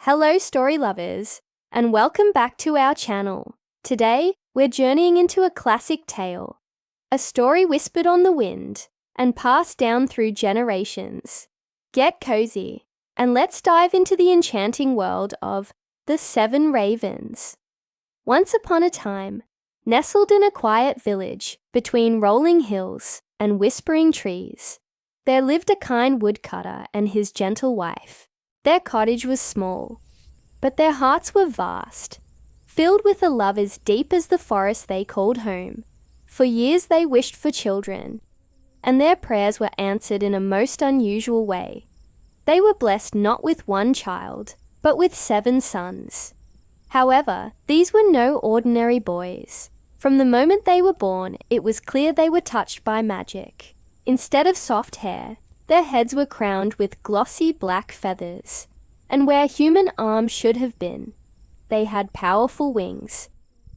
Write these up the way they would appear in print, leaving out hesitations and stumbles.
Hello story lovers, and welcome back to our channel. Today, we're journeying into a classic tale, a story whispered on the wind and passed down through generations. Get cozy, and let's dive into the enchanting world of the 7 Ravens. Once upon a time, nestled in a quiet village between rolling hills and whispering trees, there lived a kind woodcutter and his gentle wife. Their cottage was small, but their hearts were vast, filled with a love as deep as the forest they called home. For years they wished for children, and their prayers were answered in a most unusual way. They were blessed not with one child, but with 7 sons. However, these were no ordinary boys. From the moment they were born, it was clear they were touched by magic. Instead of soft hair, their heads were crowned with glossy black feathers, and where human arms should have been, they had powerful wings,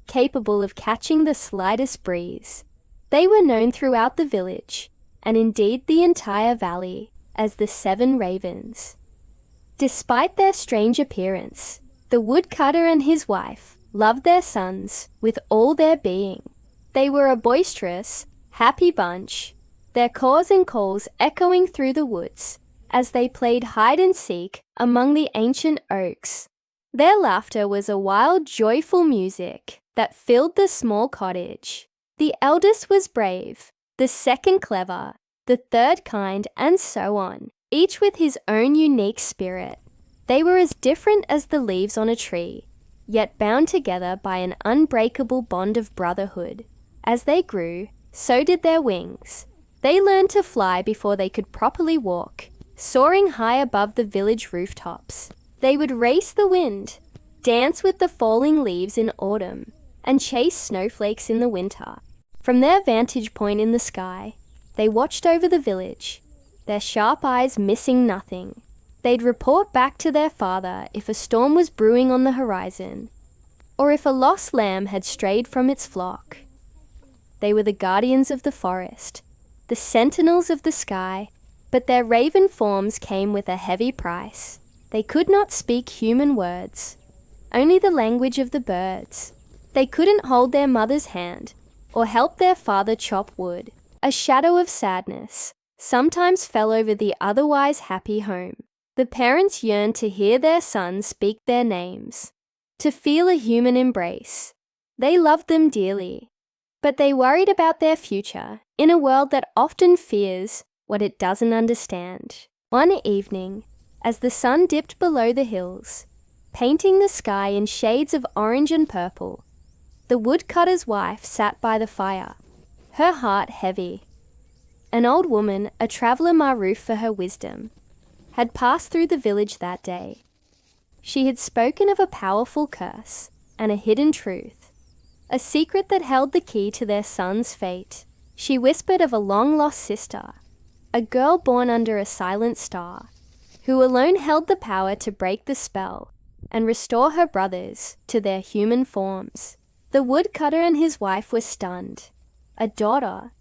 capable of catching the slightest breeze. They were known throughout the village, and indeed the entire valley, as the 7 Ravens. Despite their strange appearance, the woodcutter and his wife loved their sons with all their being. They were a boisterous, happy bunch, their caws and calls echoing through the woods as they played hide and seek among the ancient oaks. Their laughter was a wild, joyful music that filled the small cottage. The eldest was brave, the second clever, the third kind, and so on, each with his own unique spirit. They were as different as the leaves on a tree, yet bound together by an unbreakable bond of brotherhood. As they grew, so did their wings. They learned to fly before they could properly walk, soaring high above the village rooftops. They would race the wind, dance with the falling leaves in autumn, and chase snowflakes in the winter. From their vantage point in the sky, they watched over the village, their sharp eyes missing nothing. They'd report back to their father if a storm was brewing on the horizon, or if a lost lamb had strayed from its flock. They were the guardians of the forest, the sentinels of the sky, but their raven forms came with a heavy price. They could not speak human words, only the language of the birds. They couldn't hold their mother's hand or help their father chop wood. A shadow of sadness sometimes fell over the otherwise happy home. The parents yearned to hear their sons speak their names, to feel a human embrace. They loved them dearly, but they worried about their future in a world that often fears what it doesn't understand. One evening, as the sun dipped below the hills, painting the sky in shades of orange and purple, the woodcutter's wife sat by the fire, her heart heavy. An old woman, a traveller maroof for her wisdom, had passed through the village that day. She had spoken of a powerful curse and a hidden truth, a secret that held the key to their son's fate. She whispered of a long-lost sister, a girl born under a silent star, who alone held the power to break the spell and restore her brothers to their human forms. The woodcutter and his wife were stunned. A daughter?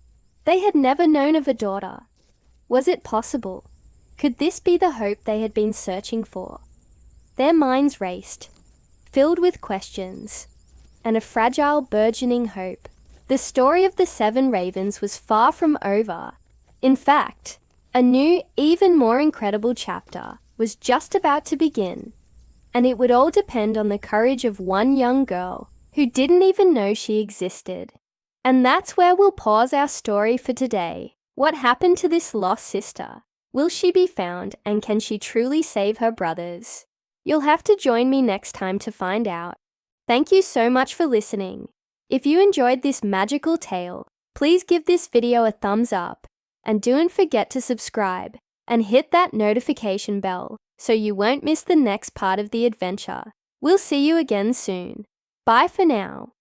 They had never known of a daughter. Was it possible? Could this be the hope they had been searching for? Their minds raced, filled with questions and a fragile, burgeoning hope. The story of the 7 Ravens was far from over. In fact, a new, even more incredible chapter was just about to begin, and it would all depend on the courage of one young girl who didn't even know she existed. And that's where we'll pause our story for today. What happened to this lost sister? Will she be found, and can she truly save her brothers? You'll have to join me next time to find out. Thank you so much for listening. If you enjoyed this magical tale, please give this video a thumbs up, and don't forget to subscribe and hit that notification bell so you won't miss the next part of the adventure. We'll see you again soon. Bye for now.